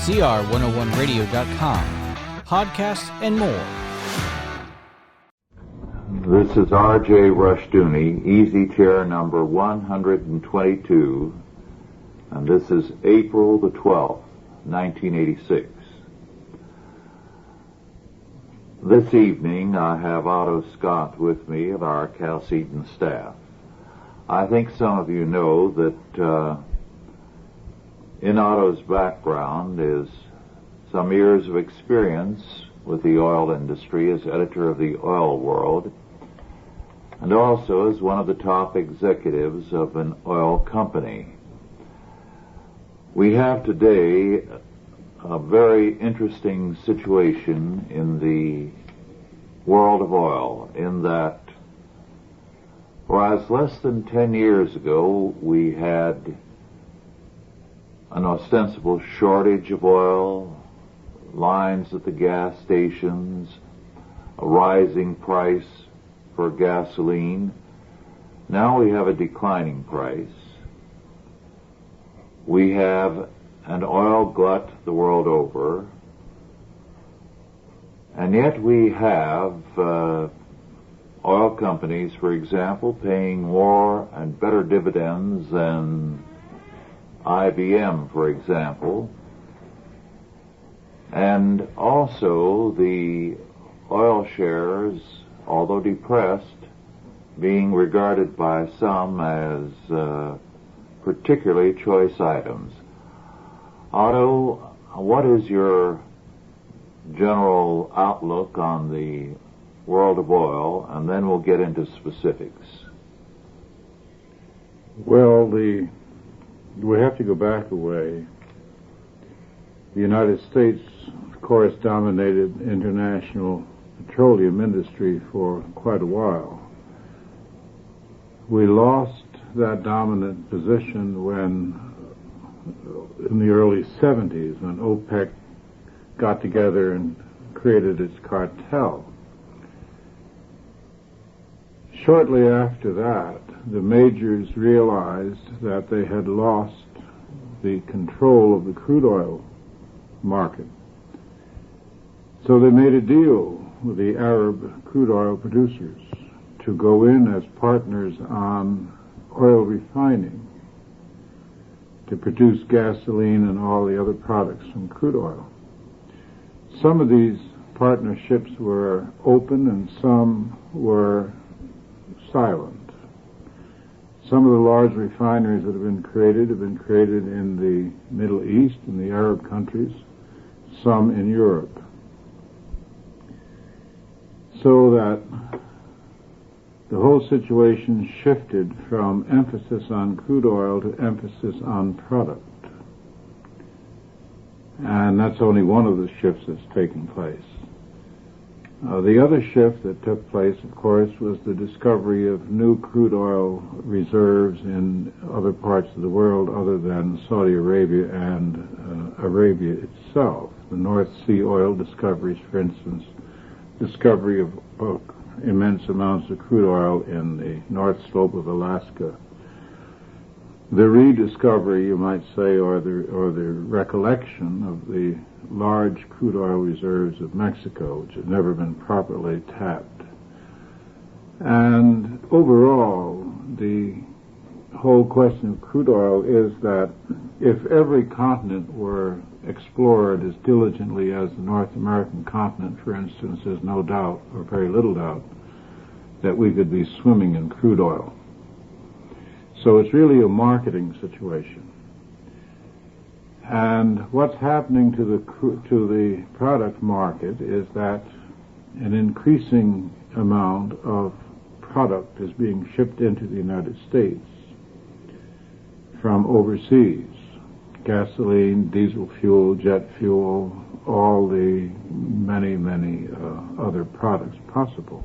CR101radio.com, podcasts, and more. This is R.J. Rushdoony, Easy Chair number 122, and this is April the 12th, 1986. This evening I have Otto Scott with me of our Chalcedon staff. I think some of you know that in Otto's background is some years of experience with the oil industry as editor of the Oil World, and also as one of the top executives of an oil company. We have today a very interesting situation in the world of oil, in that whereas less than 10 years ago we had an ostensible shortage of oil, lines at the gas stations, a rising price for gasoline. Now we have a declining price. We have an oil glut the world over, and yet we have oil companies, for example, paying more and better dividends than IBM, for example, and also the oil shares, although depressed, being regarded by some as particularly choice items. Otto, what is your general outlook on the world of oil, and then we'll get into specifics? Well, we have to go back a way. The United States, of course, dominated international petroleum industry for quite a while. We lost that dominant position when, in the early 70s, when OPEC got together and created its cartel. Shortly after that, the majors realized that they had lost the control of the crude oil market. So they made a deal with the Arab crude oil producers to go in as partners on oil refining to produce gasoline and all the other products from crude oil. Some of these partnerships were open and some were silent. Some of the large refineries that have been created in the Middle East, in the Arab countries, some in Europe. So that the whole situation shifted from emphasis on crude oil to emphasis on product. And that's only one of the shifts that's taken place. The other shift that took place, of course, was the discovery of new crude oil reserves in other parts of the world other than Saudi Arabia and Arabia itself. The North Sea oil discoveries, for instance, discovery of immense amounts of crude oil in the North Slope of Alaska. The rediscovery, you might say, or the recollection of the large crude oil reserves of Mexico, which had never been properly tapped. And overall, the whole question of crude oil is that if every continent were explored as diligently as the North American continent, for instance, there's no doubt, or very little doubt, that we could be swimming in crude oil. So it's really a marketing situation. And what's happening to the product market is that an increasing amount of product is being shipped into the United States from overseas. Gasoline, diesel fuel, jet fuel, all the many, many other products possible.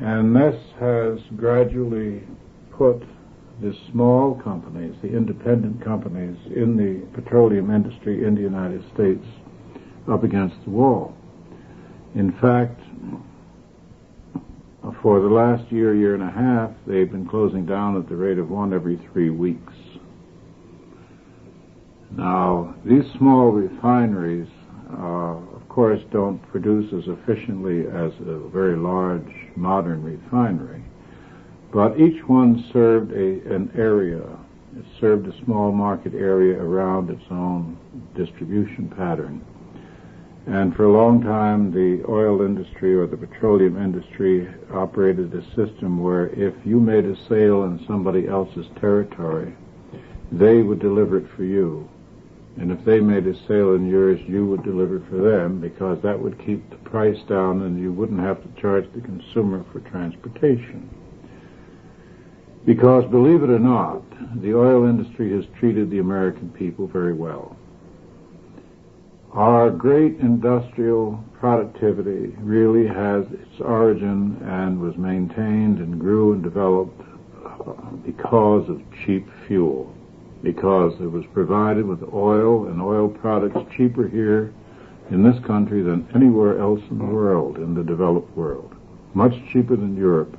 And this has gradually put the small companies, the independent companies in the petroleum industry in the United States up against the wall. In fact, for the last year and a half, they've been closing down at the rate of one every 3 weeks. Now, these small refineries, of course, don't produce as efficiently as a very large modern refinery, but each one served an area. It served a small market area around its own distribution pattern. And for a long time, the oil industry or the petroleum industry operated a system where if you made a sale in somebody else's territory, they would deliver it for you. And if they made a sale in yours, you would deliver for them, because that would keep the price down and you wouldn't have to charge the consumer for transportation. Because, believe it or not, the oil industry has treated the American people very well. Our great industrial productivity really has its origin and was maintained and grew and developed because of cheap fuel, because it was provided with oil and oil products cheaper here in this country than anywhere else in the world, in the developed world. Much cheaper than Europe,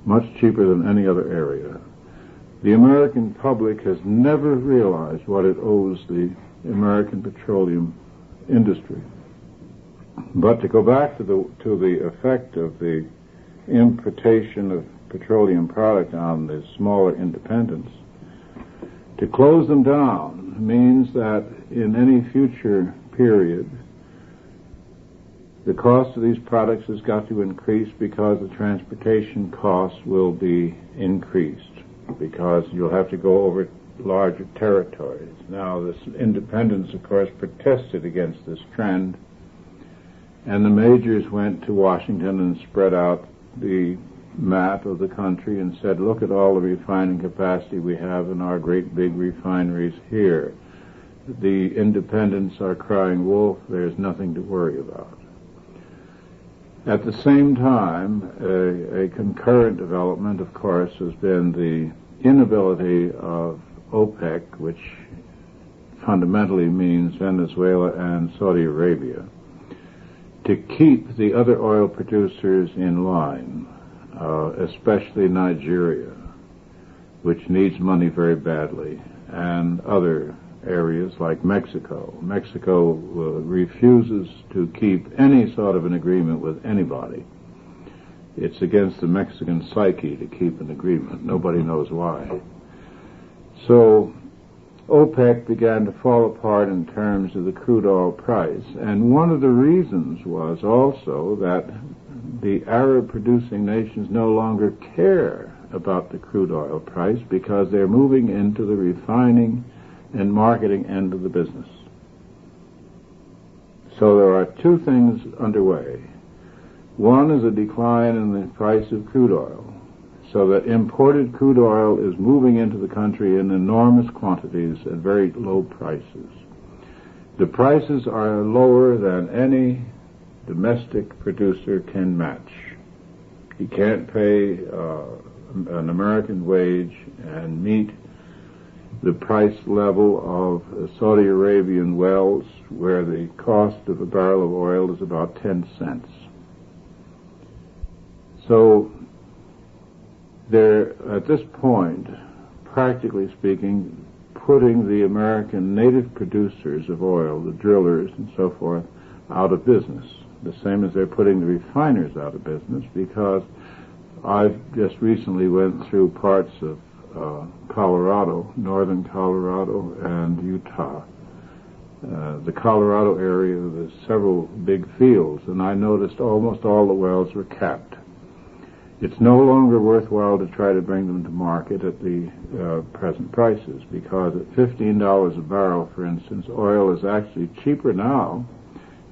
much cheaper than any other area. The American public has never realized what it owes the American petroleum industry. But to go back to the effect of the importation of petroleum product on the smaller independents, to close them down means that in any future period, the cost of these products has got to increase because the transportation costs will be increased, because you'll have to go over larger territories. Now, the independents, of course, protested against this trend, and the majors went to Washington and spread out the map of the country and said, look at all the refining capacity we have in our great big refineries here. The independents are crying wolf. There's nothing to worry about. At the same time, a concurrent development, of course, has been the inability of OPEC, which fundamentally means Venezuela and Saudi Arabia, to keep the other oil producers in line, especially Nigeria, which needs money very badly, and other areas like Mexico. Mexico refuses to keep any sort of an agreement with anybody. It's against the Mexican psyche to keep an agreement. Nobody knows why. So OPEC began to fall apart in terms of the crude oil price, and one of the reasons was also that the Arab-producing nations no longer care about the crude oil price because they're moving into the refining and marketing end of the business. So there are two things underway. One is a decline in the price of crude oil, so that imported crude oil is moving into the country in enormous quantities at very low prices. The prices are lower than any domestic producer can match. He can't pay an American wage and meet the price level of Saudi Arabian wells, where the cost of a barrel of oil is about 10 cents. So they're, at this point, practically speaking, putting the American native producers of oil, the drillers and so forth, out of business. The same as they're putting the refiners out of business, because I've just recently went through parts of Colorado, northern Colorado, and Utah. The Colorado area, there's several big fields, and I noticed almost all the wells were capped. It's no longer worthwhile to try to bring them to market at the present prices, because at $15 a barrel, for instance, oil is actually cheaper now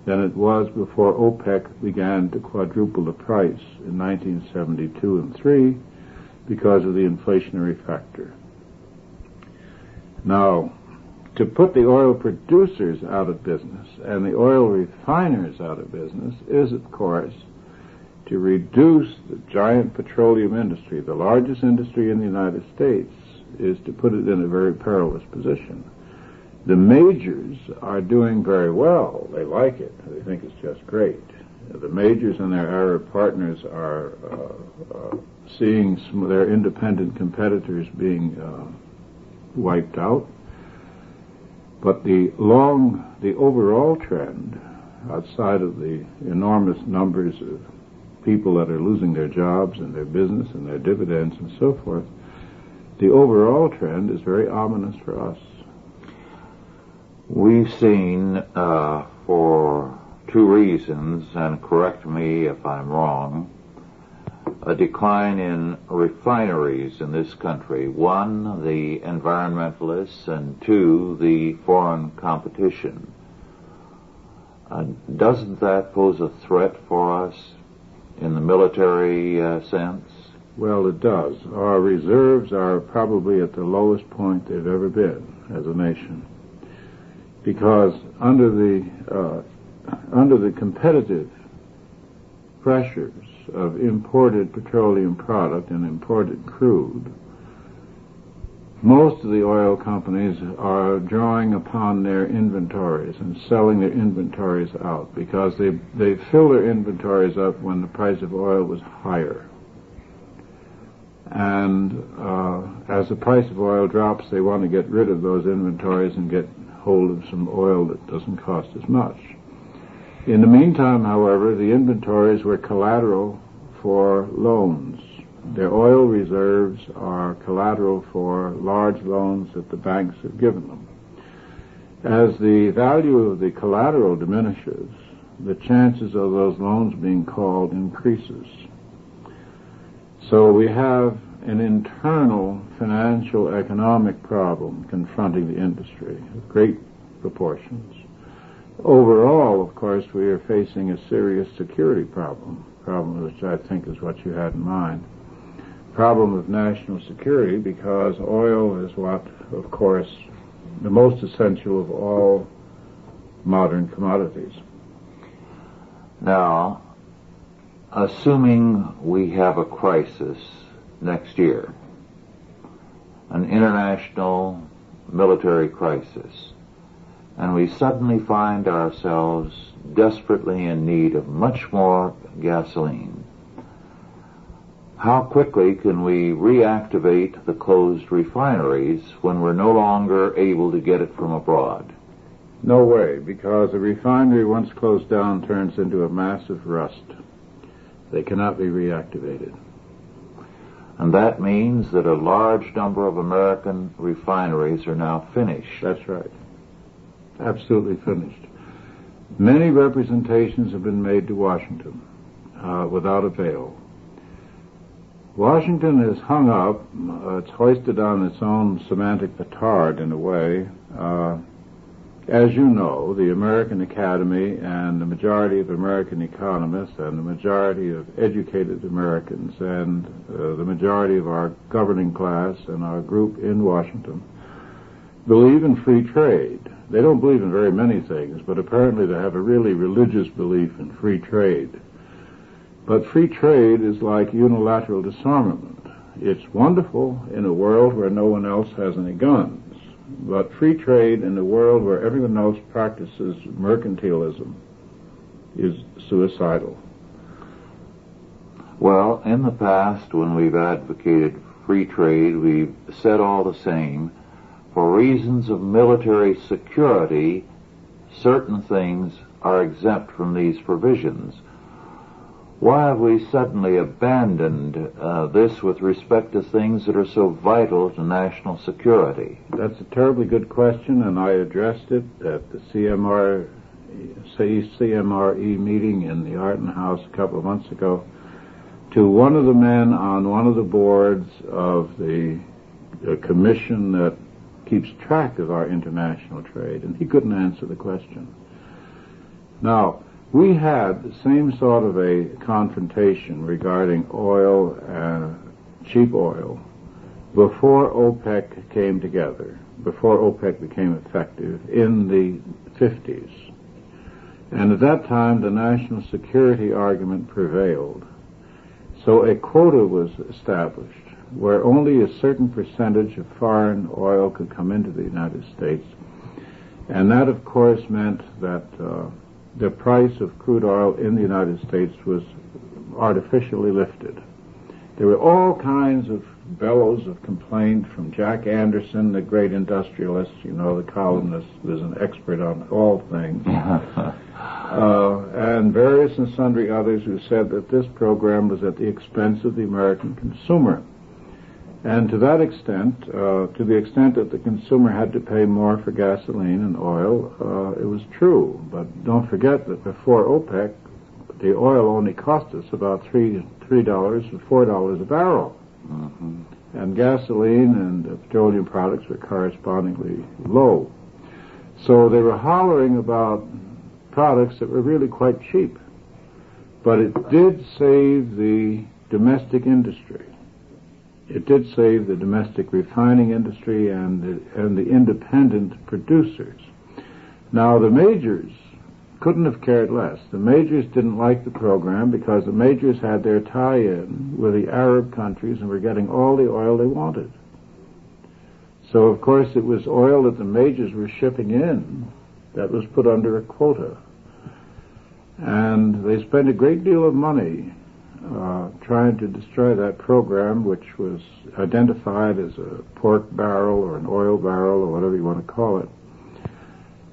than it was before OPEC began to quadruple the price in 1972 and 3 because of the inflationary factor. Now, to put the oil producers out of business and the oil refiners out of business is, of course, to reduce the giant petroleum industry. The largest industry in the United States is to put it in a very perilous position. The majors are doing very well. They like it. They think it's just great. The majors and their Arab partners are seeing some of their independent competitors being wiped out. But the overall trend, outside of the enormous numbers of people that are losing their jobs and their business and their dividends and so forth, the overall trend is very ominous for us. We've seen, for two reasons, and correct me if I'm wrong, a decline in refineries in this country. One, the environmentalists, and two, the foreign competition. Doesn't that pose a threat for us in the military sense? Well, it does. Our reserves are probably at the lowest point they've ever been as a nation, because under the competitive pressures of imported petroleum product and imported crude, most of the oil companies are drawing upon their inventories and selling their inventories out, because they fill their inventories up when the price of oil was higher. And as the price of oil drops, they want to get rid of those inventories and get hold of some oil that doesn't cost as much. In the meantime, however, the inventories were collateral for loans. Their oil reserves are collateral for large loans that the banks have given them. As the value of the collateral diminishes, the chances of those loans being called increases. So we have an internal financial economic problem confronting the industry of great proportions. Overall, of course, we are facing a serious security problem which I think is what you had in mind. Problem of national security, because oil is what, of course, the most essential of all modern commodities. Now, assuming we have a crisis next year, an international military crisis, and we suddenly find ourselves desperately in need of much more gasoline, how quickly can we reactivate the closed refineries when we're no longer able to get it from abroad? No way, because a refinery once closed down turns into a massive rust. They cannot be reactivated. And that means that a large number of American refineries are now finished. That's right. Absolutely finished. Many representations have been made to Washington without avail. Washington is hung up, it's hoisted on its own semantic petard in a way. As you know, the American Academy and the majority of American economists and the majority of educated Americans and the majority of our governing class and our group in Washington believe in free trade. They don't believe in very many things, but apparently they have a really religious belief in free trade. But free trade is like unilateral disarmament. It's wonderful in a world where no one else has any guns. But free trade in a world where everyone else practices mercantilism is suicidal. Well, in the past, when we've advocated free trade, we've said all the same. For reasons of military security, certain things are exempt from these provisions. Why have we suddenly abandoned this with respect to things that are so vital to national security? That's a terribly good question, and I addressed it at the CMRE meeting in the Arden House a couple of months ago to one of the men on one of the boards of the commission that keeps track of our international trade, and he couldn't answer the question. Now, we had the same sort of a confrontation regarding oil and cheap oil before OPEC came together, before OPEC became effective in the 50s. And at that time, the national security argument prevailed. So a quota was established where only a certain percentage of foreign oil could come into the United States. And that, of course, meant that the price of crude oil in the United States was artificially lifted. There were all kinds of bellows of complaint from Jack Anderson, the great industrialist, the columnist, was an expert on all things, and various and sundry others who said that this program was at the expense of the American consumer. And to that extent, to the extent that the consumer had to pay more for gasoline and oil, it was true. But don't forget that before OPEC, the oil only cost us about $3 or $4 a barrel. Mm-hmm. And gasoline and petroleum products were correspondingly low. So they were hollering about products that were really quite cheap. But it did save the domestic industry. It did save the domestic refining industry and the independent producers. Now, the majors couldn't have cared less. The majors didn't like the program because the majors had their tie-in with the Arab countries and were getting all the oil they wanted. So, of course, it was oil that the majors were shipping in that was put under a quota. And they spent a great deal of money trying to destroy that program, which was identified as a pork barrel or an oil barrel or whatever you want to call it.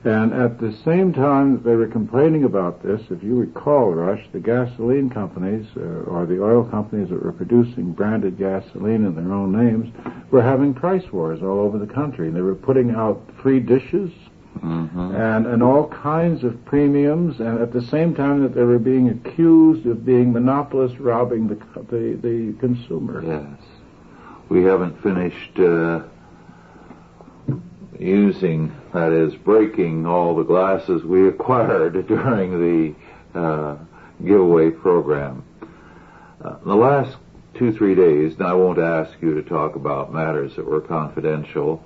And at the same time that they were complaining about this, if you recall, Rush, the gasoline companies or the oil companies that were producing branded gasoline in their own names were having price wars all over the country. They were putting out free dishes, mm-hmm. and all kinds of premiums, and at the same time that they were being accused of being monopolists robbing the consumer. Yes. We haven't finished breaking all the glasses we acquired during the giveaway program. The last 2-3 days, and I won't ask you to talk about matters that were confidential,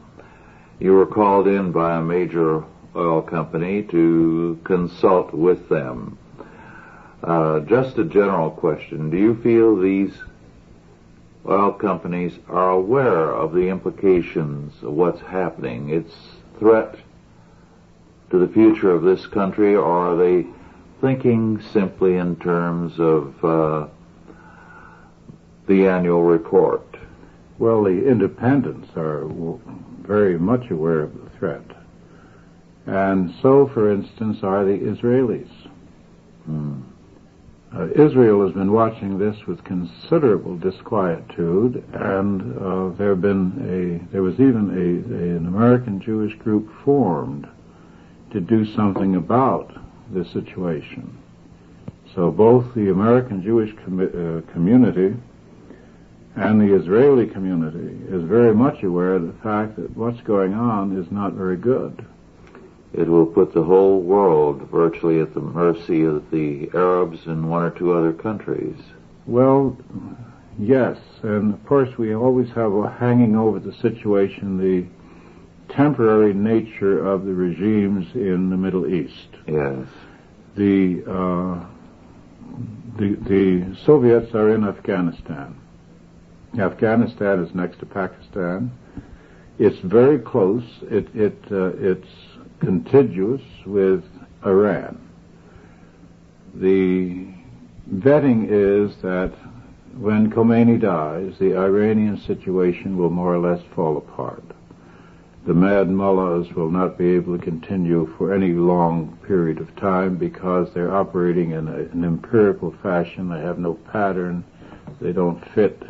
you were called in by a major oil company to consult with them. Just a general question. Do you feel these oil companies are aware of the implications of what's happening, its threat to the future of this country, or are they thinking simply in terms of the annual report? Well, the independents are very much aware of the threat. And so, for instance, are the Israelis. Israel has been watching this with considerable disquietude, and there was even an American Jewish group formed to do something about the situation. So both the American Jewish community and the Israeli community is very much aware of the fact that what's going on is not very good. It will put the whole world virtually at the mercy of the Arabs and one or two other countries. Well, yes, and of course we always have hanging over the situation the temporary nature of the regimes in the Middle East. Yes. The Soviets are in Afghanistan. Afghanistan is next to Pakistan. It's very close. It's contiguous with Iran. The betting is that when Khomeini dies, the Iranian situation will more or less fall apart. The mad mullahs will not be able to continue for any long period of time because they're operating in an empirical fashion. They have no pattern. They don't fit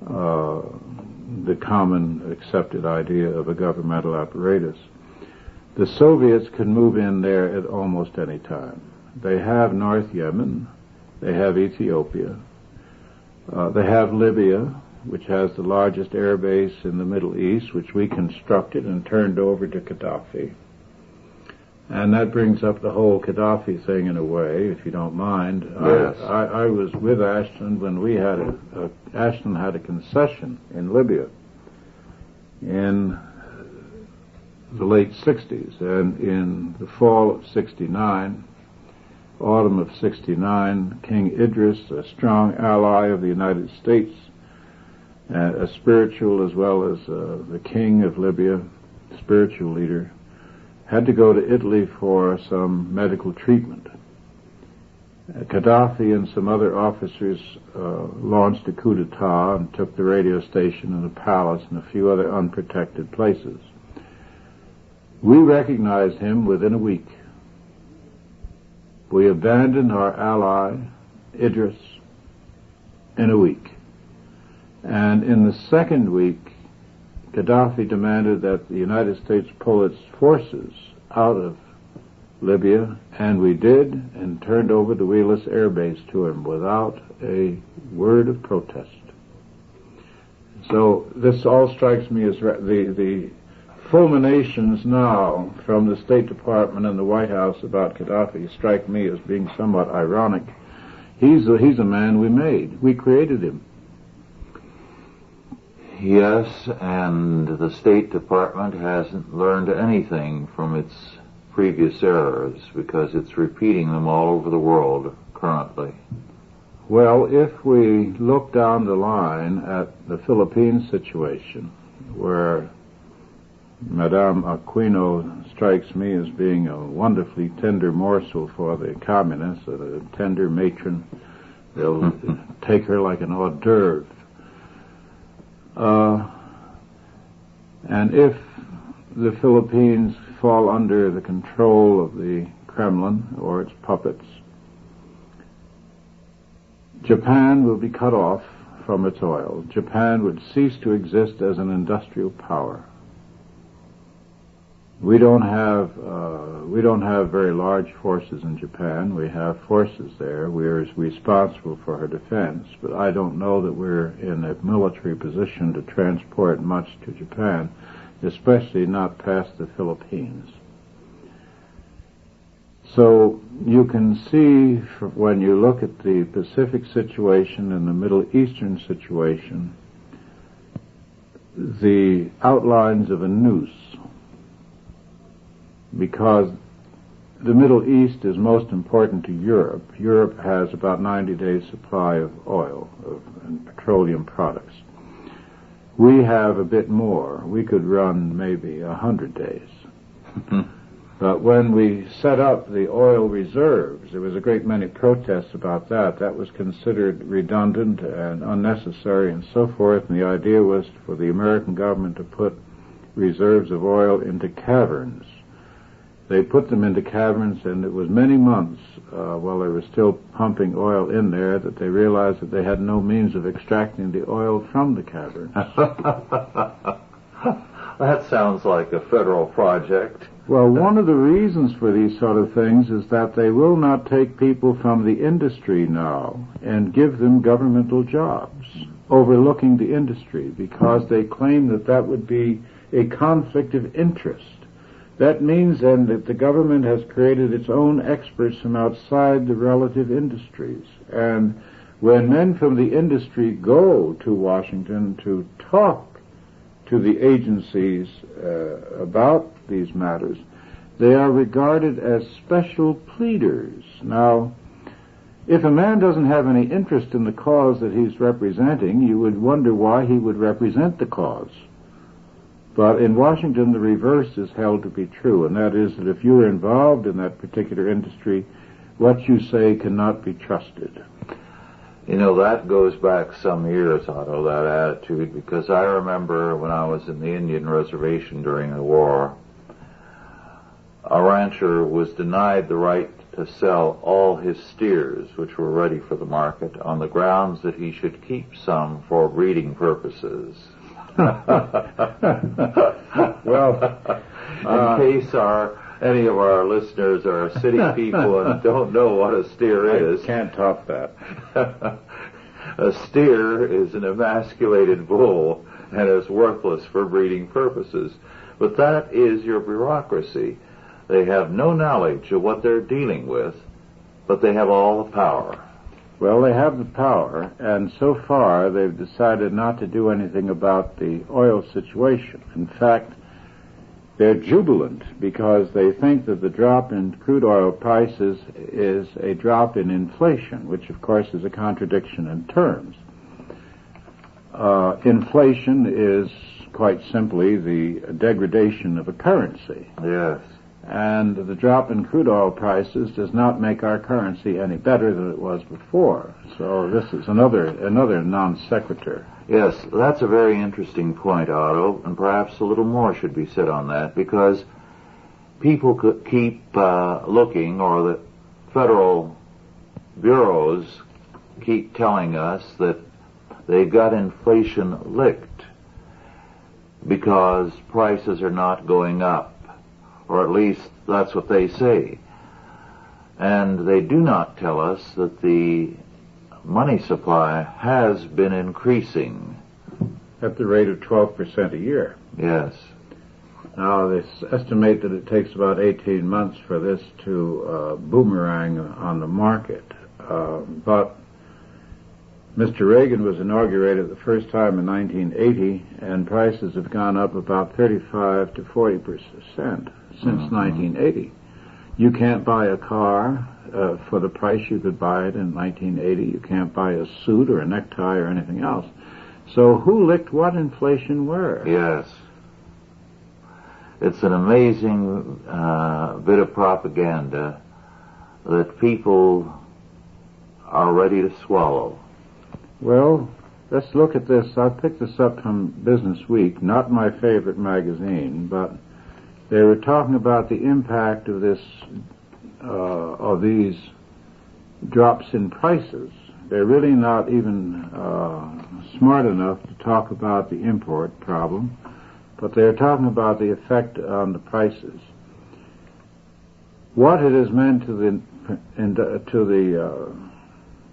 the common accepted idea of a governmental apparatus. The Soviets can move in there at almost any time. They have North Yemen, they have Ethiopia, they have Libya, which has the largest air base in the Middle East, which we constructed and turned over to Gaddafi. And that brings up the whole Gaddafi thing in a way, if you don't mind. Yes. I was with Ashton when we had Ashton had a concession in Libya in the late 60s, and in the fall of 69, autumn of 69, King Idris, a strong ally of the United States, a spiritual as well as the king of Libya, spiritual leader, had to go to Italy for some medical treatment. Gaddafi and some other officers launched a coup d'etat and took the radio station and the palace and a few other unprotected places. We recognized him within a week. We abandoned our ally, Idris, in a week. And in the second week, Gaddafi demanded that the United States pull its forces out of Libya, and we did, and turned over the Wheelus Air Base to him without a word of protest. So this all strikes me as the fulminations now from the State Department and the White House about Gaddafi strike me as being somewhat ironic. He's a man we made. We created him. Yes, and the State Department hasn't learned anything from its previous errors because it's repeating them all over the world currently. Well, if we look down the line at the Philippines situation, where Madame Aquino strikes me as being a wonderfully tender morsel for the communists, a tender matron, they'll take her like an hors d'oeuvre. And if the Philippines fall under the control of the Kremlin or its puppets, Japan will be cut off from its oil. Japan would cease to exist as an industrial power. We don't have very large forces in Japan. We have forces there. We're responsible for our defense, but I don't know that we're in a military position to transport much to Japan, especially not past the Philippines. So you can see when you look at the Pacific situation and the Middle Eastern situation, the outlines of a noose, because the Middle East is most important to Europe. Europe has about 90 days supply of oil and petroleum products. We have a bit more. We could run maybe 100 days. But when we set up the oil reserves, there was a great many protests about that. That was considered redundant and unnecessary and so forth, and the idea was for the American government to put reserves of oil into caverns. They put them into caverns, and it was many months while they were still pumping oil in there that they realized that they had no means of extracting the oil from the caverns. That sounds like a federal project. Well, one of the reasons for these sort of things is that they will not take people from the industry now and give them governmental jobs overlooking the industry, because they claim that that would be a conflict of interest. That means then that the government has created its own experts from outside the relative industries. And when men from the industry go to Washington to talk to the agencies about these matters, they are regarded as special pleaders. Now, if a man doesn't have any interest in the cause that he's representing, you would wonder why he would represent the cause. But in Washington, the reverse is held to be true, and that is that if you're involved in that particular industry, what you say cannot be trusted. You know, that goes back some years, Otto, that attitude, because I remember when I was in the Indian reservation during the war, a rancher was denied the right to sell all his steers, which were ready for the market, on the grounds that he should keep some for breeding purposes. Well, in case any of our listeners are city people and don't know what a steer is. I can't top that. A steer is an emasculated bull and is worthless for breeding purposes. But that is your bureaucracy. They have no knowledge of what they're dealing with, but they have all the power. Well, they have the power, and so far they've decided not to do anything about the oil situation. In fact, they're jubilant because they think that the drop in crude oil prices is a drop in inflation, which of course is a contradiction in terms. Inflation is quite simply the degradation of a currency. Yes. And the drop in crude oil prices does not make our currency any better than it was before. So this is another non sequitur. Yes, that's a very interesting point, Otto, and perhaps a little more should be said on that, because people could keep looking, or the federal bureaus keep telling us that they've got inflation licked because prices are not going up, or at least that's what they say. And they do not tell us that the money supply has been increasing. At the rate of 12% a year. Yes. Now, they estimate that it takes about 18 months for this to boomerang on the market. But Mr. Reagan was inaugurated the first time in 1980, and prices have gone up about 35 to 40% since 1980. You can't buy a car for the price you could buy it in 1980. You can't buy a suit or a necktie or anything else. So who licked what inflation where? Yes. It's an amazing bit of propaganda that people are ready to swallow. Well, let's look at this. I picked this up from Business Week, not my favorite magazine, but they were talking about the impact of this, of these drops in prices. They're really not even smart enough to talk about the import problem, but they're talking about the effect on the prices. What it has meant to the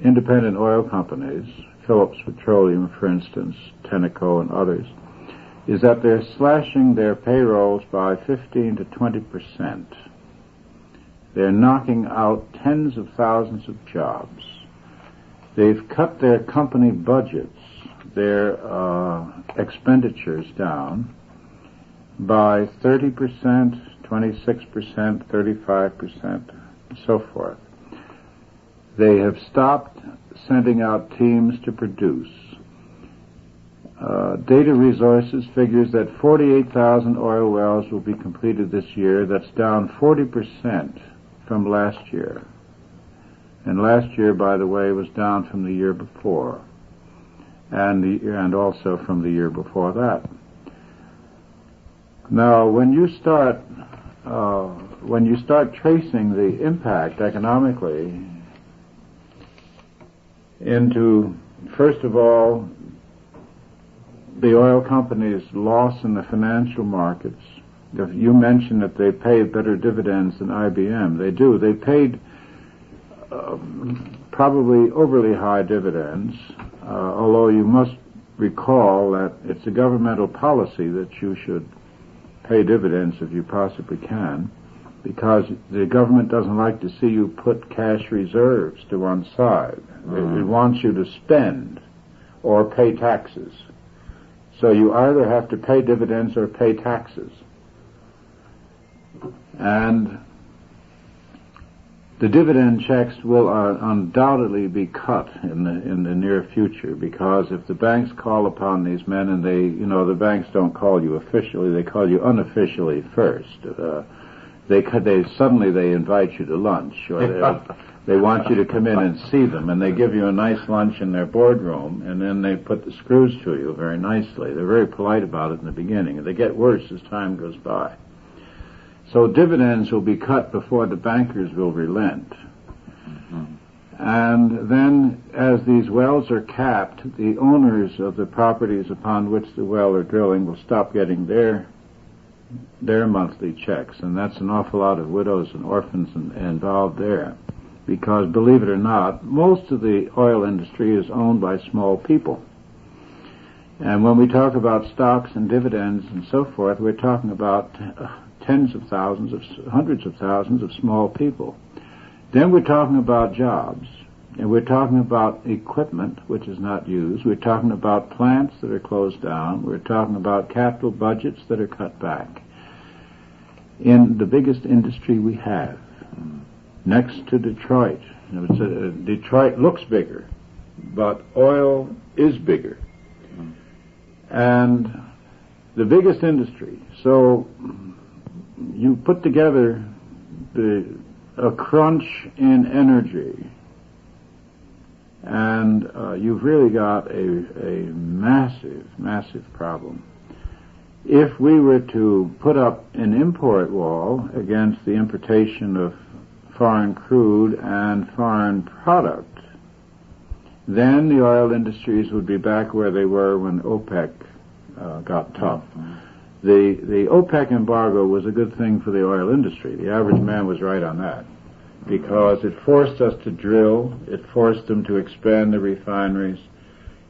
independent oil companies, Phillips Petroleum, for instance, Tenneco and others, is that they're slashing their payrolls by 15 to 20%. They're knocking out tens of thousands of jobs. They've cut their company budgets, their expenditures down by 30%, 26%, 35%, and so forth. They have stopped sending out teams to produce. Data Resources figures that 48,000 oil wells will be completed this year. That's down 40% from last year. And last year, by the way, was down from the year before, and also from the year before that. Now, when you start tracing the impact economically into, first of all, the oil companies' loss in the financial markets. If you mentioned that they pay better dividends than IBM. They do. They paid probably overly high dividends, although you must recall that it's a governmental policy that you should pay dividends if you possibly can, because the government doesn't like to see you put cash reserves to one side. It wants you to spend or pay taxes. So you either have to pay dividends or pay taxes. And the dividend checks will undoubtedly be cut in the near future, because if the banks call upon these men, and the banks don't call you officially, they call you unofficially first. They invite you to lunch, or they want you to come in and see them, and they give you a nice lunch in their boardroom, and then they put the screws to you very nicely. They're very polite about it in the beginning, and they get worse as time goes by. So dividends will be cut before the bankers will relent. Mm-hmm. And then, as these wells are capped, the owners of the properties upon which the well are drilling will stop getting their monthly checks, and that's an awful lot of widows and orphans involved there. Because, believe it or not, most of the oil industry is owned by small people. And when we talk about stocks and dividends and so forth, we're talking about tens of thousands, hundreds of thousands of small people. Then we're talking about jobs, and we're talking about equipment which is not used. We're talking about plants that are closed down. We're talking about capital budgets that are cut back. In the biggest industry we have, next to Detroit. Detroit looks bigger, but oil is bigger. And the biggest industry. So you put together a crunch in energy, and you've really got a massive, massive problem. If we were to put up an import wall against the importation of foreign crude and foreign product, then the oil industries would be back where they were when OPEC got tough. The OPEC embargo was a good thing for the oil industry. The average man was right on that, because it forced us to drill, it forced them to expand the refineries,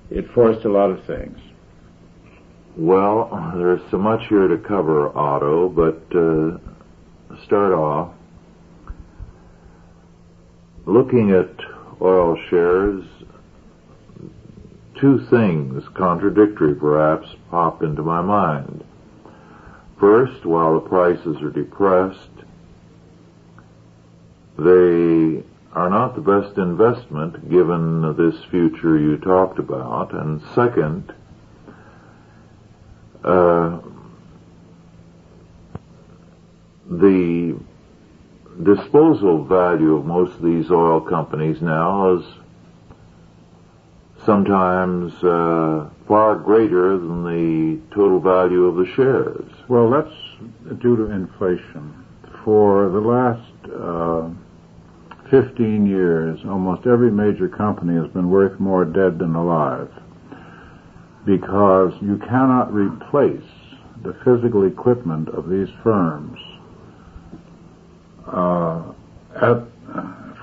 it forced a lot of things. Well, there's so much here to cover, Otto, but start off looking at oil shares. Two things, contradictory perhaps, pop into my mind. First, while the prices are depressed, they are not the best investment given this future you talked about. And second, the disposal value of most of these oil companies now is sometimes far greater than the total value of the shares. Well, that's due to inflation. For the last 15 years, almost every major company has been worth more dead than alive, because you cannot replace the physical equipment of these firms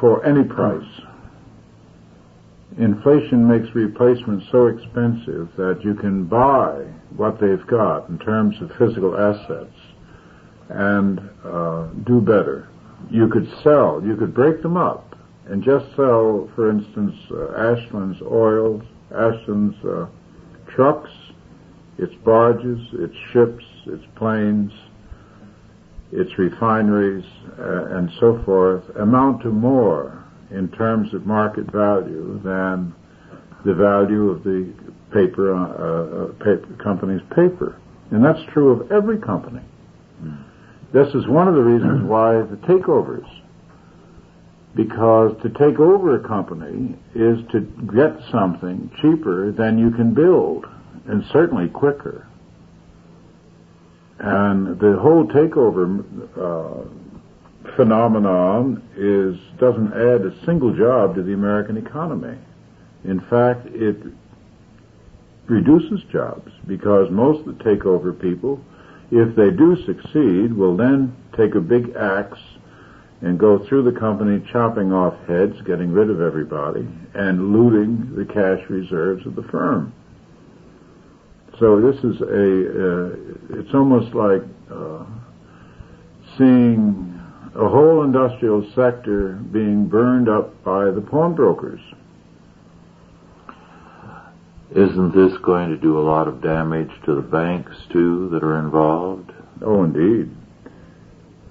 for any price. Inflation makes replacement so expensive that you can buy what they've got in terms of physical assets and do better. You could sell, you could break them up and just sell, for instance, Ashland's oils, Ashland's trucks, its barges, its ships, its planes, its refineries, and so forth, amount to more in terms of market value than the value of the paper company's paper. And that's true of every company. This is one of the reasons why the takeovers, because to take over a company is to get something cheaper than you can build, and certainly quicker. And the whole takeover phenomenon doesn't add a single job to the American economy. In fact, it reduces jobs, because most of the takeover people, if they do succeed, will then take a big axe and go through the company chopping off heads, getting rid of everybody, and looting the cash reserves of the firm. So this is it's almost like seeing a whole industrial sector being burned up by the pawnbrokers. Isn't this going to do a lot of damage to the banks, too, that are involved? Oh, indeed.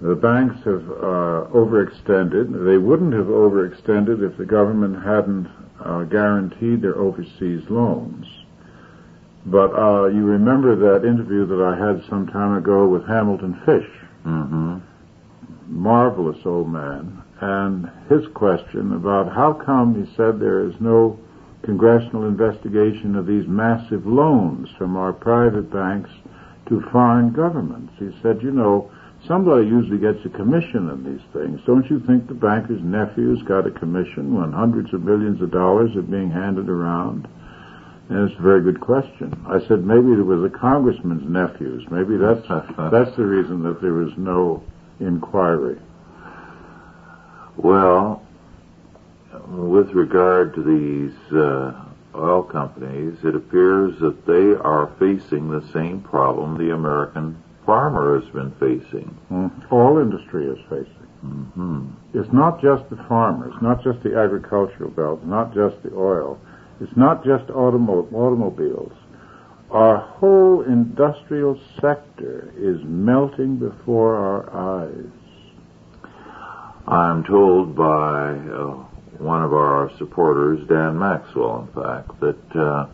The banks have overextended. They wouldn't have overextended if the government hadn't guaranteed their overseas loans. But you remember that interview that I had some time ago with Hamilton Fish. Mm-hmm. Marvelous old man. And his question about how come, he said, there is no congressional investigation of these massive loans from our private banks to foreign governments. He said, you know, somebody usually gets a commission on these things. Don't you think the banker's nephew's got a commission when hundreds of millions of dollars are being handed around? And it's a very good question. I said, maybe it was a congressman's nephews. Maybe that's the reason that there was no inquiry. Well, with regard to these oil companies, it appears that they are facing the same problem the American farmer has been facing. All industry is facing. Mm-hmm. It's not just the farmers, not just the agricultural belt, not just the oil. It's not just automobiles. Our whole industrial sector is melting before our eyes. I'm told by one of our supporters, Dan Maxwell, in fact, that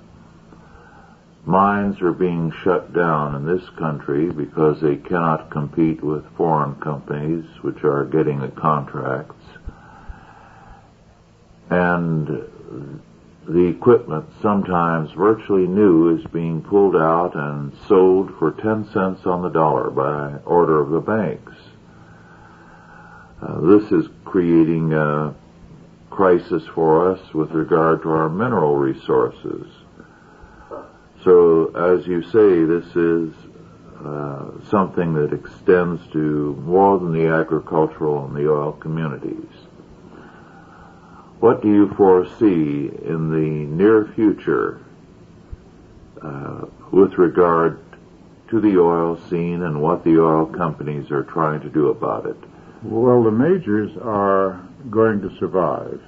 Mines are being shut down in this country because they cannot compete with foreign companies which are getting the contracts. And the equipment, sometimes virtually new, is being pulled out and sold for 10 cents on the dollar by order of the banks. This is creating a crisis for us with regard to our mineral resources. So, as you say, this is something that extends to more than the agricultural and the oil communities. What do you foresee in the near future with regard to the oil scene and what the oil companies are trying to do about it? Well, the majors are going to survive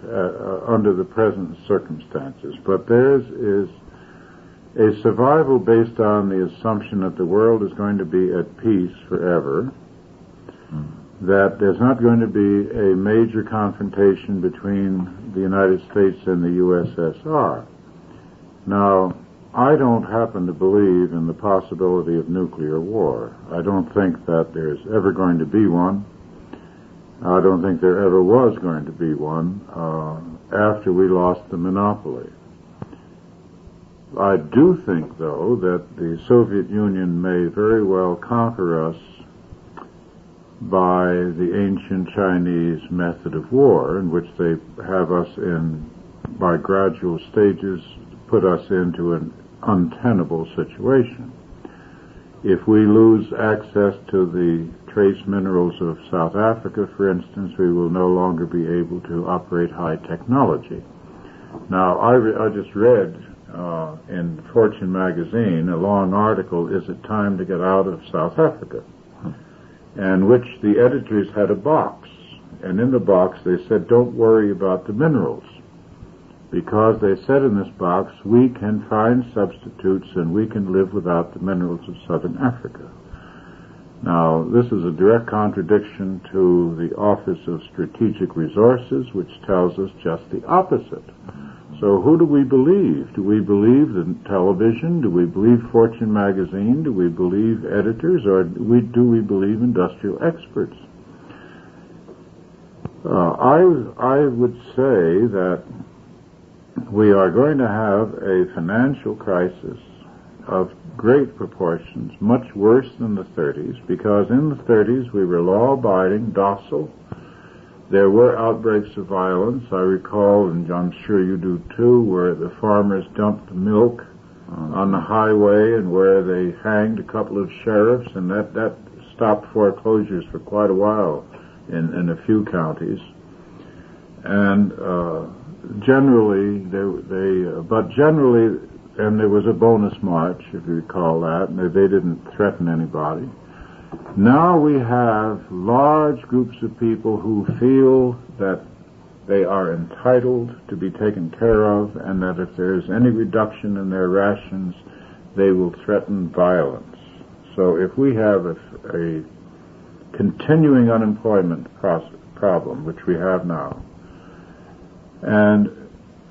under the present circumstances, but theirs is a survival based on the assumption that the world is going to be at peace forever, that there's not going to be a major confrontation between the United States and the USSR. Now, I don't happen to believe in the possibility of nuclear war. I don't think that there's ever going to be one. I don't think there ever was going to be one after we lost the monopoly. I do think, though, that the Soviet Union may very well conquer us by the ancient Chinese method of war, in which they have us by gradual stages, put us into an untenable situation. If we lose access to the trace minerals of South Africa, for instance, we will no longer be able to operate high technology. Now, I just read in Fortune magazine a long article, "Is it time to get out of South Africa?" and which the editors had a box, and in the box they said, "Don't worry about the minerals," because they said in this box, we can find substitutes and we can live without the minerals of Southern Africa. Now, this is a direct contradiction to the Office of Strategic Resources, which tells us just the opposite. So who do we believe? Do we believe the television? Do we believe Fortune magazine? Do we believe editors? Or do we believe industrial experts? I would say that we are going to have a financial crisis of great proportions, much worse than the 30s, because in the 30s we were law-abiding, docile. There were outbreaks of violence. I recall, and I'm sure you do too, where the farmers dumped milk on the highway and where they hanged a couple of sheriffs, and that stopped foreclosures for quite a while in a few counties. And generally, and there was a bonus march, if you recall that, and they didn't threaten anybody. Now we have large groups of people who feel that they are entitled to be taken care of, and that if there's any reduction in their rations, they will threaten violence. So if we have a continuing unemployment problem, which we have now, and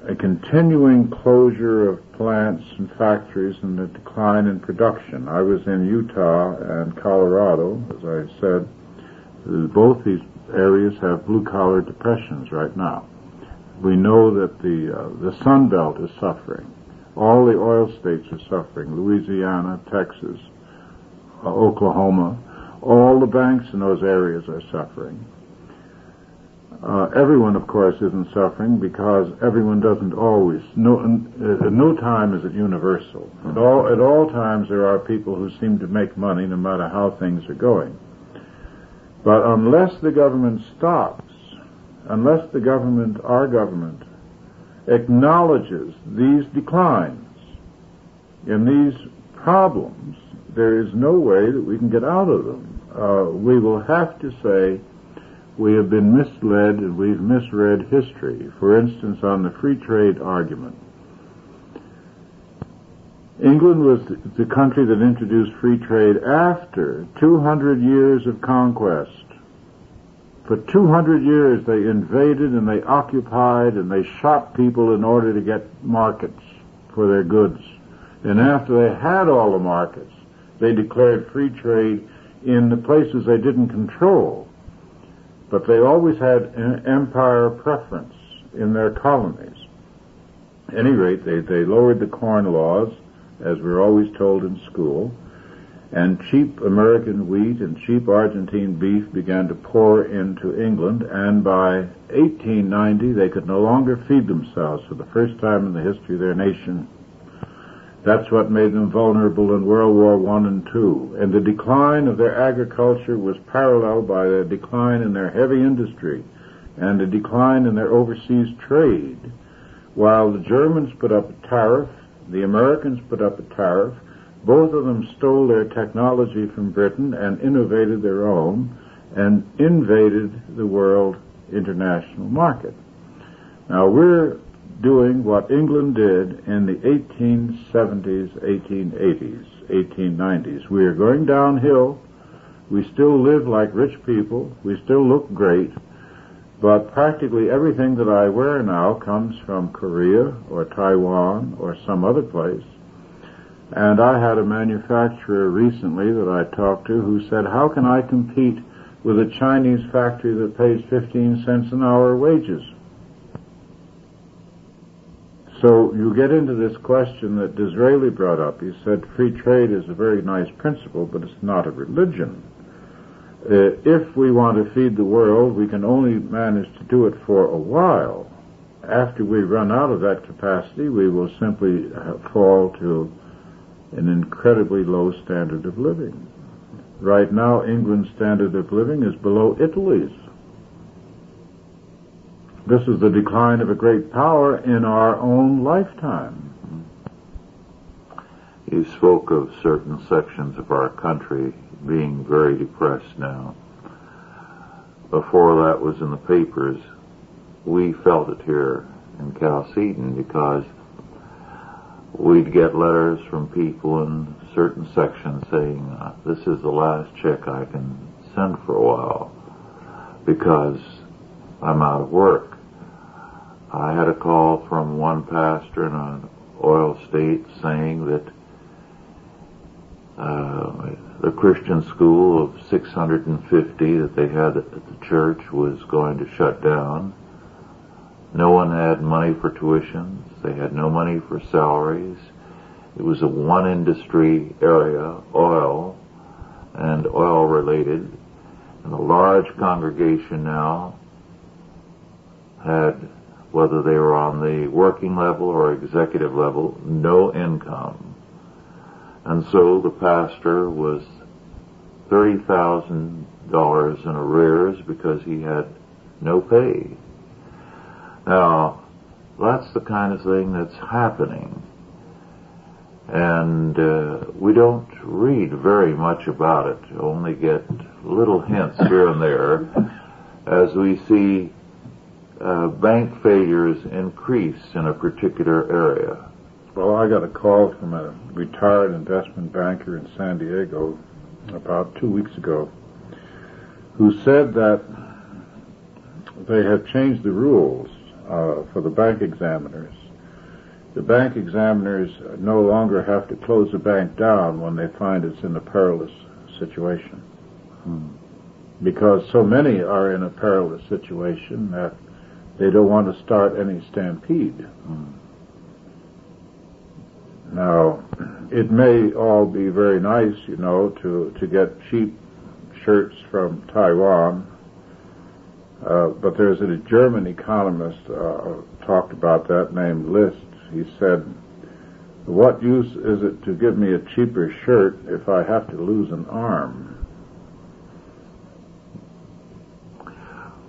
a continuing closure of plants and factories and a decline in production. I was in Utah and Colorado, as I said. Both these areas have blue-collar depressions right now. We know that the Sun Belt is suffering. All the oil states are suffering. Louisiana, Texas, Oklahoma. All the banks in those areas are suffering. Everyone, of course, isn't suffering because everyone doesn't always. No time is it universal. At all times there are people who seem to make money no matter how things are going. But unless the government stops, unless our government, acknowledges these declines and these problems, there is no way that we can get out of them. We will have to say, we have been misled and we've misread history. For instance, on the free trade argument, England was the country that introduced free trade after 200 years of conquest. For 200 years they invaded and they occupied and they shot people in order to get markets for their goods. And after they had all the markets, they declared free trade in the places they didn't control. But they always had an empire preference in their colonies. At any rate, they lowered the corn laws, as we were always told in school, and cheap American wheat and cheap Argentine beef began to pour into England, and by 1890 they could no longer feed themselves for the first time in the history of their nation. That's what made them vulnerable in World War I and II. And the decline of their agriculture was paralleled by the decline in their heavy industry and the decline in their overseas trade. While the Germans put up a tariff, the Americans put up a tariff, both of them stole their technology from Britain and innovated their own and invaded the world international market. Now we're doing what England did in the 1870s, 1880s, 1890s. We are going downhill. We still live like rich people. We still look great. But practically everything that I wear now comes from Korea or Taiwan or some other place. And I had a manufacturer recently that I talked to who said, how can I compete with a Chinese factory that pays 15 cents an hour wages? So you get into this question that Disraeli brought up. He said free trade is a very nice principle, but it's not a religion. If we want to feed the world, we can only manage to do it for a while. After we run out of that capacity, we will simply fall to an incredibly low standard of living. Right now, England's standard of living is below Italy's. This is the decline of a great power in our own lifetime. You spoke of certain sections of our country being very depressed now. Before that was in the papers, we felt it here in Chalcedon because we'd get letters from people in certain sections saying, this is the last check I can send for a while because I'm out of work. I had a call from one pastor in an oil state saying that the Christian school of 650 that they had at the church was going to shut down. No one had money for tuitions. They had no money for salaries. It was a one-industry area, oil and oil-related. And a large congregation now had, whether they were on the working level or executive level, no income. And so the pastor was $30,000 in arrears because he had no pay. Now, that's the kind of thing that's happening. And we don't read very much about it, only get little hints here and there as we see bank failures increase in a particular area. Well, I got a call from a retired investment banker in San Diego about 2 weeks ago who said that they have changed the rules for the bank examiners. The bank examiners no longer have to close the bank down when they find it's in a perilous situation. Because so many are in a perilous situation that they don't want to start any stampede. Now, it may all be very nice, you know, to get cheap shirts from Taiwan, but there's a German economist talked about that named List. He said, what use is it to give me a cheaper shirt if I have to lose an arm?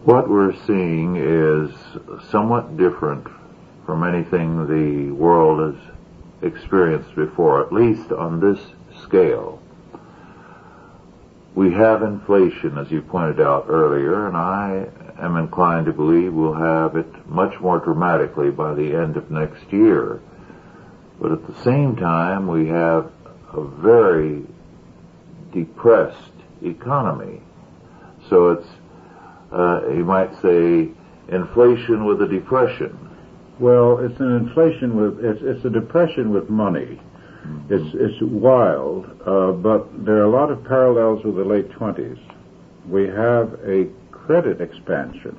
What we're seeing is somewhat different from anything the world has experienced before, at least on this scale. We have inflation, as you pointed out earlier, and I am inclined to believe we'll have it much more dramatically by the end of next year. But at the same time, we have a very depressed economy. So it's, you might say, inflation with a depression. Well, it's an inflation with, it's a depression with money. It's wild, but there are a lot of parallels with the late 20s. We have a credit expansion.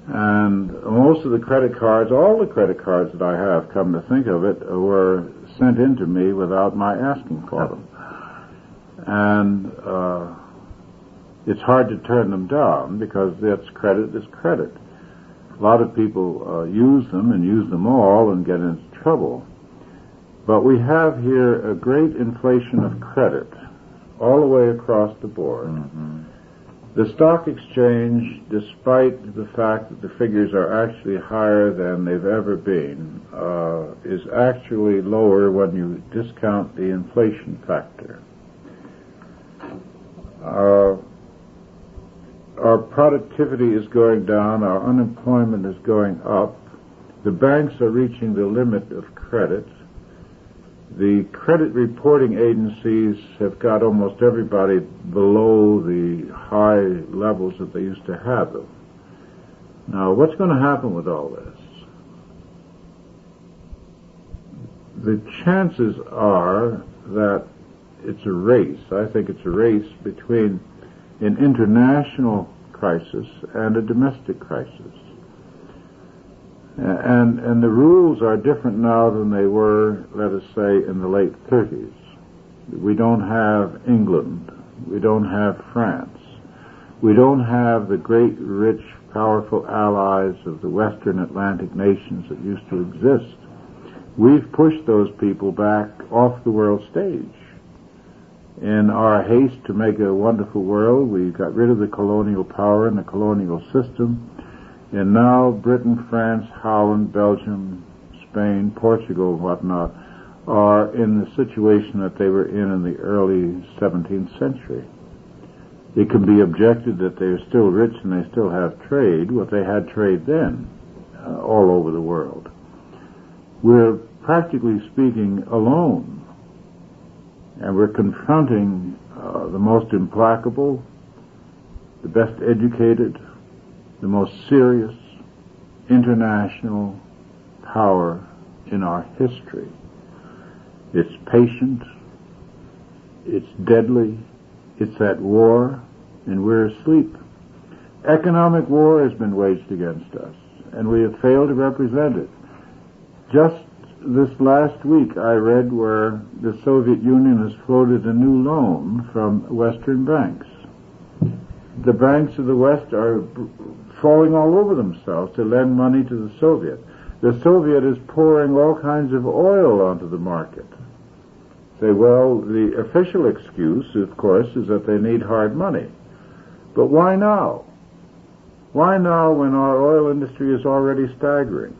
And most of the credit cards, all the credit cards that I have, come to think of it, were sent in to me without my asking for them. And it's hard to turn them down because that's credit is credit. A lot of people use them and use them all and get into trouble. But we have here a great inflation of credit all the way across the board. The stock exchange, despite the fact that the figures are actually higher than they've ever been, is actually lower when you discount the inflation factor. Our productivity is going down, our unemployment is going up, the banks are reaching the limit of credit. The credit reporting agencies have got almost everybody below the high levels that they used to have them. Now, what's going to happen with all this? The chances are that it's a race. I think it's a race between an international crisis and a domestic crisis. And the rules are different now than they were, let us say, in the late 30s. We don't have England. We don't have France. We don't have the great, rich, powerful allies of the Western Atlantic nations that used to exist. We've pushed those people back off the world stage. In our haste to make a wonderful world, we got rid of the colonial power and the colonial system. And now Britain, France, Holland, Belgium, Spain, Portugal, and whatnot are in the situation that they were in the early 17th century. It can be objected that they're still rich and they still have trade. Well, they had trade then, all over the world. We're practically speaking alone. And we're confronting the most implacable, the best educated, the most serious international power in our history. It's patient, it's deadly, it's at war, and we're asleep. Economic war has been waged against us, and we have failed to represent it. Just this last week I read where the Soviet Union has floated a new loan from Western banks. The banks of the West are falling all over themselves to lend money to the Soviet. The Soviet is pouring all kinds of oil onto the market. Say, well, the official excuse, of course, is that they need hard money. But why now? Why now when our oil industry is already staggering?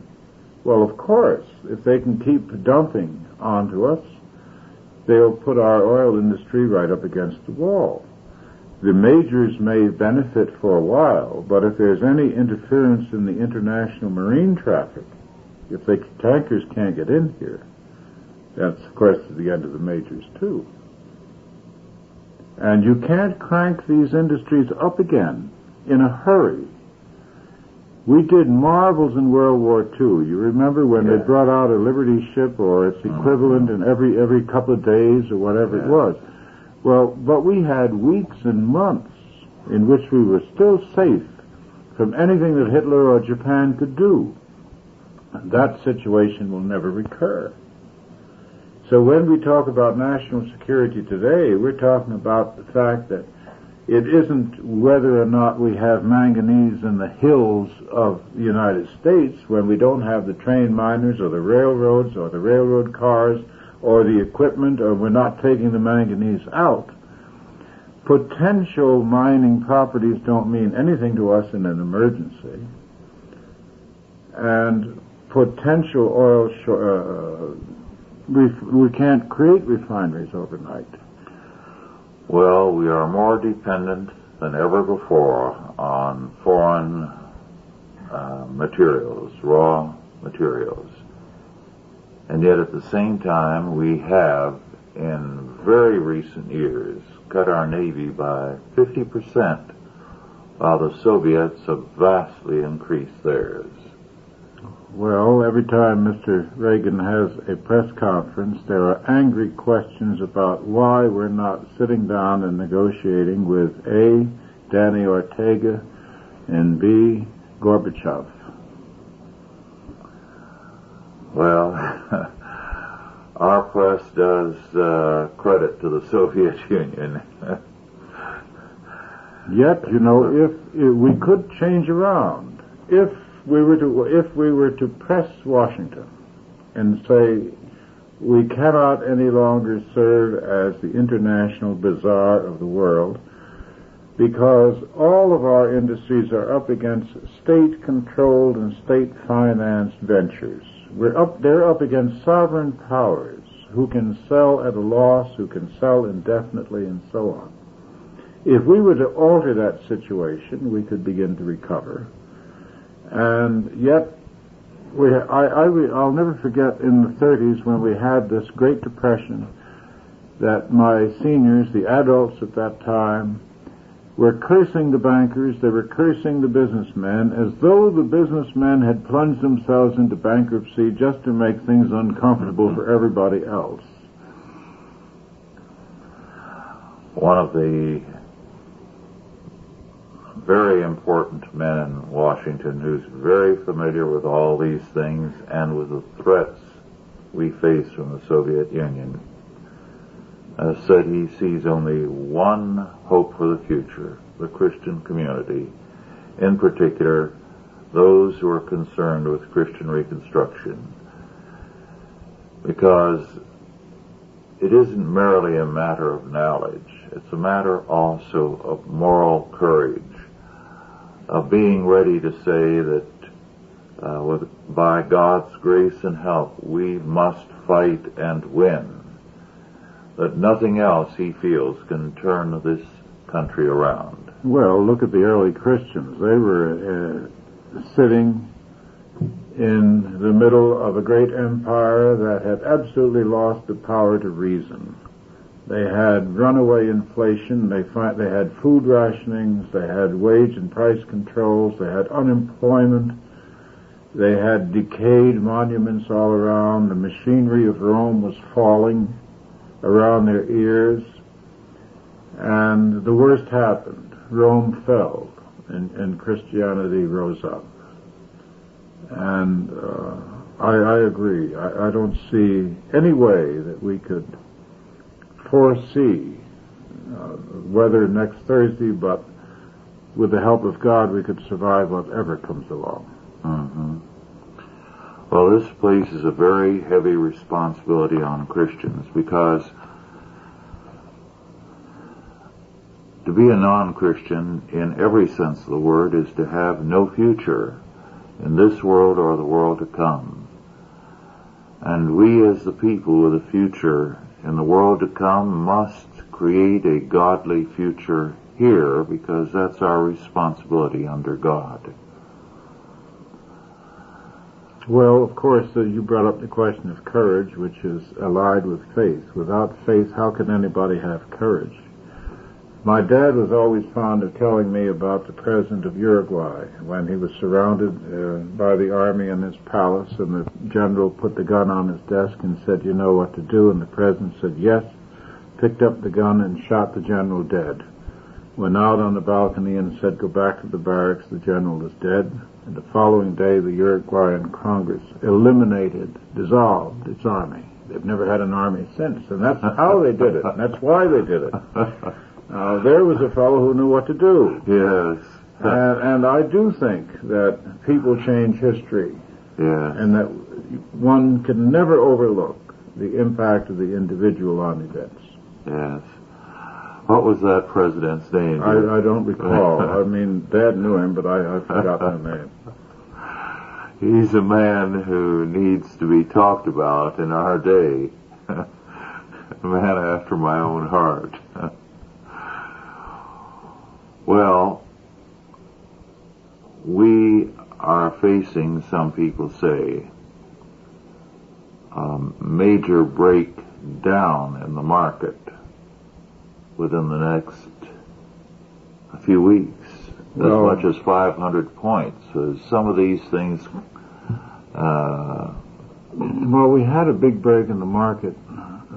Well, of course, if they can keep dumping onto us, they'll put our oil industry right up against the wall. The majors may benefit for a while, but if there's any interference in the international marine traffic, if the tankers can't get in here, that's, of course, the end of the majors, too. And you can't crank these industries up again in a hurry. We did marvels in World War II. You remember when they brought out a Liberty ship or its equivalent in every couple of days or whatever it was. Well, but we had weeks and months in which we were still safe from anything that Hitler or Japan could do. And that situation will never recur. So when we talk about national security today, we're talking about the fact that it isn't whether or not we have manganese in the hills of the United States when we don't have the train miners or the railroads or the railroad cars or the equipment, or we're not taking the manganese out. Potential mining properties don't mean anything to us in an emergency. And potential oil, we can't create refineries overnight. Well, we are more dependent than ever before on foreign materials, raw materials. And yet at the same time, we have, in very recent years, cut our Navy by 50%, while the Soviets have vastly increased theirs. Well, every time Mr. Reagan has a press conference, there are angry questions about why we're not sitting down and negotiating with A, Danny Ortega, and B, Gorbachev. Well, our press does credit to the Soviet Union. Yet, if we could change around, if we were to press Washington and say we cannot any longer serve as the international bazaar of the world because all of our industries are up against state-controlled and state-financed ventures. They're up against sovereign powers who can sell at a loss, who can sell indefinitely, and so on. If we were to alter that situation, we could begin to recover. And yet, I'll never forget in the 30s when we had this Great Depression that my seniors, the adults at that time, were cursing the bankers, they were cursing the businessmen, as though the businessmen had plunged themselves into bankruptcy just to make things uncomfortable for everybody else. One of the very important men in Washington who's very familiar with all these things and with the threats we face from the Soviet Union, said he sees only one hope for the future, the Christian community, in particular those who are concerned with Christian reconstruction, because it isn't merely a matter of knowledge, it's a matter also of moral courage, of being ready to say that by God's grace and help we must fight and win, that nothing else, he feels, can turn this country around. Well, look at the early Christians. They were sitting in the middle of a great empire that had absolutely lost the power to reason. They had runaway inflation, they had food rationings, they had wage and price controls, they had unemployment, they had decayed monuments all around, the machinery of Rome was falling around their ears, and the worst happened. Rome fell, and Christianity rose up. And I agree. I don't see any way that we could foresee whether next Thursday, but with the help of God we could survive whatever comes along. Mm-hmm. Well, this places a very heavy responsibility on Christians, because to be a non-Christian in every sense of the word is to have no future in this world or the world to come. And we as the people with a future in the world to come must create a godly future here, because that's our responsibility under God. Well, of course, you brought up the question of courage, which is allied with faith. Without faith, how can anybody have courage? My dad was always fond of telling me about the president of Uruguay, when he was surrounded by the army in his palace, and the general put the gun on his desk and said, "You know what to do?" And the president said, "Yes," picked up the gun and shot the general dead. Went out on the balcony and said, "Go back to the barracks, the general is dead." And the following day, the Uruguayan Congress dissolved its army. They've never had an army since, and that's how they did it, and that's why they did it. There was a fellow who knew what to do. Yes. And I do think that people change history. Yes. And that one can never overlook the impact of the individual on events. Yes. What was that president's name? I don't recall. I mean, Dad knew him, but I've forgotten the name. He's a man who needs to be talked about in our day. A man after my own heart. Well, we are facing, some people say, a major breakdown in the market within the next few weeks, as much as 500 points. Some of these things Well, we had a big break in the market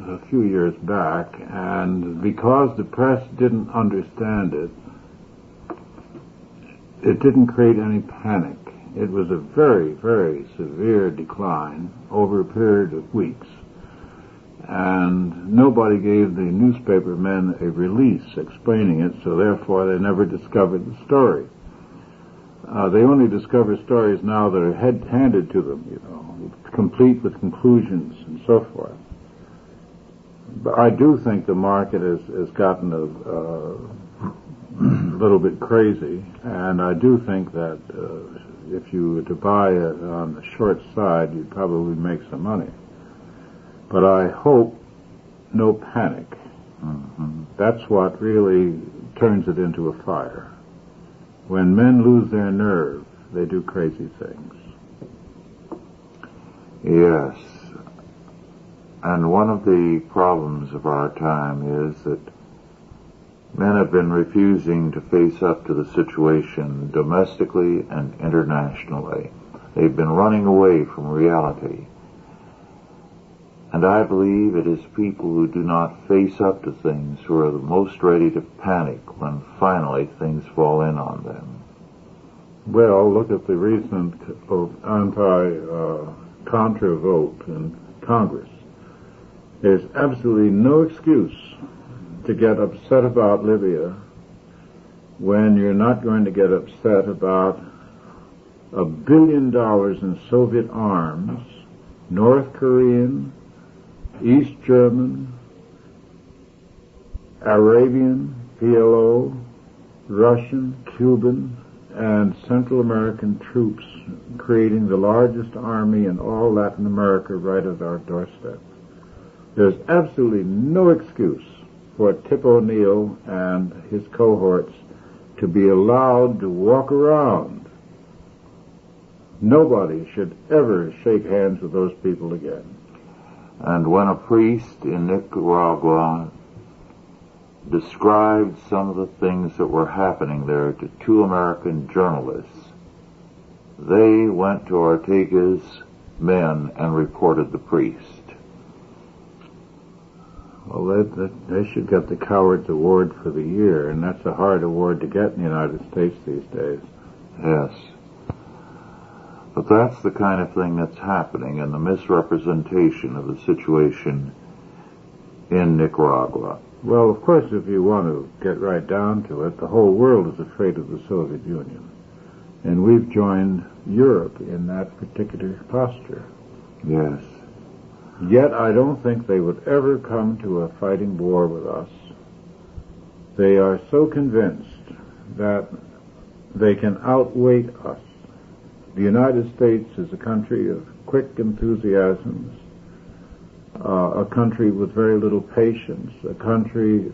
a few years back, and because the press didn't understand it, it didn't create any panic. It was a very, very severe decline over a period of weeks, and nobody gave the newspaper men a release explaining it, so therefore they never discovered the story. They only discover stories now that are handed to them, complete with conclusions and so forth. But I do think the market has gotten a little bit crazy, and I do think that if you were to buy it on the short side, you'd probably make some money. But I hope no panic. Mm-hmm. That's what really turns it into a fire. When men lose their nerve, they do crazy things. Yes. And one of the problems of our time is that men have been refusing to face up to the situation domestically and internationally. They've been running away from reality. And I believe it is people who do not face up to things who are the most ready to panic when finally things fall in on them. Well, look at the recent anti-Contra vote in Congress. There's absolutely no excuse to get upset about Libya when you're not going to get upset about $1 billion in Soviet arms, North Korean, East German, Arabian, PLO, Russian, Cuban, and Central American troops creating the largest army in all Latin America right at our doorstep. There's absolutely no excuse for Tip O'Neill and his cohorts to be allowed to walk around. Nobody should ever shake hands with those people again. And when a priest in Nicaragua described some of the things that were happening there to two American journalists, they went to Ortega's men and reported the priest. Well, they should get the Cowards Award for the year, and that's a hard award to get in the United States these days. Yes. But that's the kind of thing that's happening, and the misrepresentation of the situation in Nicaragua. Well, of course, if you want to get right down to it, the whole world is afraid of the Soviet Union. And we've joined Europe in that particular posture. Yes. Yet I don't think they would ever come to a fighting war with us. They are so convinced that they can outweight us. The United States is a country of quick enthusiasms, a country with very little patience, a country,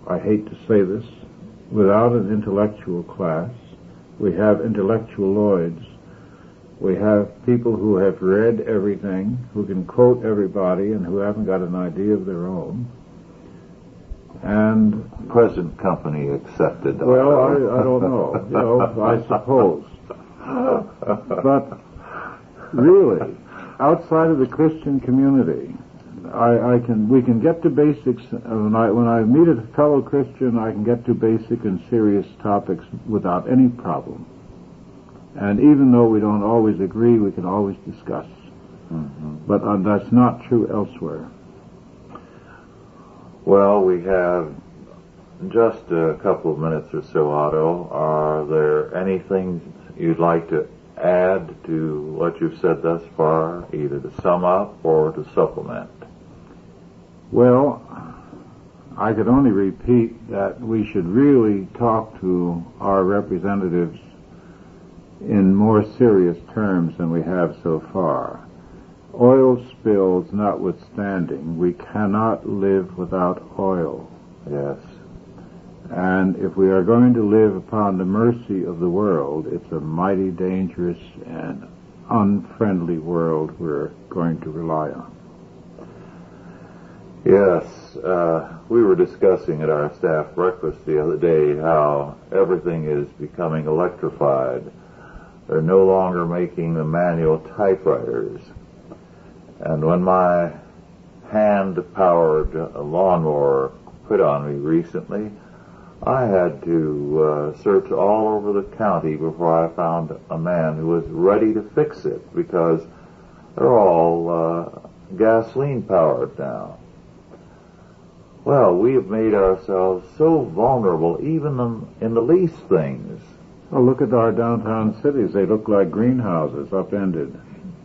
I hate to say this, without an intellectual class. We have intellectualoids. We have people who have read everything, who can quote everybody, and who haven't got an idea of their own. And present company accepted. Well, I don't know. I suppose. But really, outside of the Christian community, we can get to basics. When I meet a fellow Christian, I can get to basic and serious topics without any problem. And even though we don't always agree, we can always discuss. Mm-hmm. But that's not true elsewhere. Well, we have just a couple of minutes or so, Otto. Are there anything you'd like to add to what you've said thus far, either to sum up or to supplement? Well, I could only repeat that we should really talk to our representatives in more serious terms than we have so far. Oil spills notwithstanding, we cannot live without oil. Yes. And if we are going to live upon the mercy of the world, it's a mighty dangerous and unfriendly world we're going to rely on. Yes, we were discussing at our staff breakfast the other day how everything is becoming electrified. They're no longer making the manual typewriters. And when my hand-powered lawnmower quit on me recently, I had to search all over the county before I found a man who was ready to fix it, because they're all gasoline-powered now. Well, we have made ourselves so vulnerable, even in the least things. Oh, look at our downtown cities. They look like greenhouses, upended.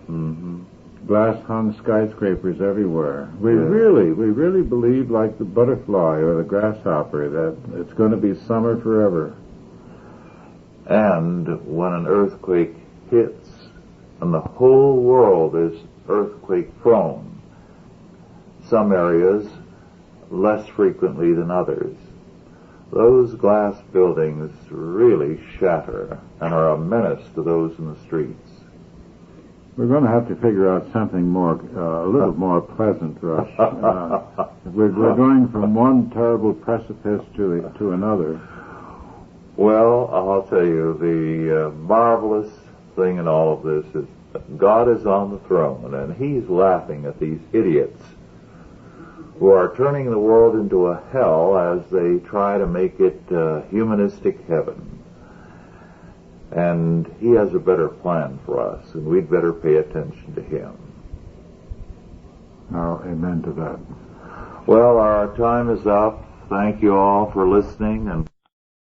Mm-hmm. Glass-hung skyscrapers everywhere. We really believe, like the butterfly or the grasshopper, that it's going to be summer forever. And when an earthquake hits, and the whole world is earthquake-prone, some areas less frequently than others, those glass buildings really shatter and are a menace to those in the streets. We're going to have to figure out something more, a little more pleasant, Rush. We're going from one terrible precipice to another. Well, I'll tell you, the marvelous thing in all of this is that God is on the throne, and He's laughing at these idiots who are turning the world into a hell as they try to make it humanistic heaven. And He has a better plan for us, and we'd better pay attention to Him. Now, amen to that. Well, our time is up. Thank you all for listening, and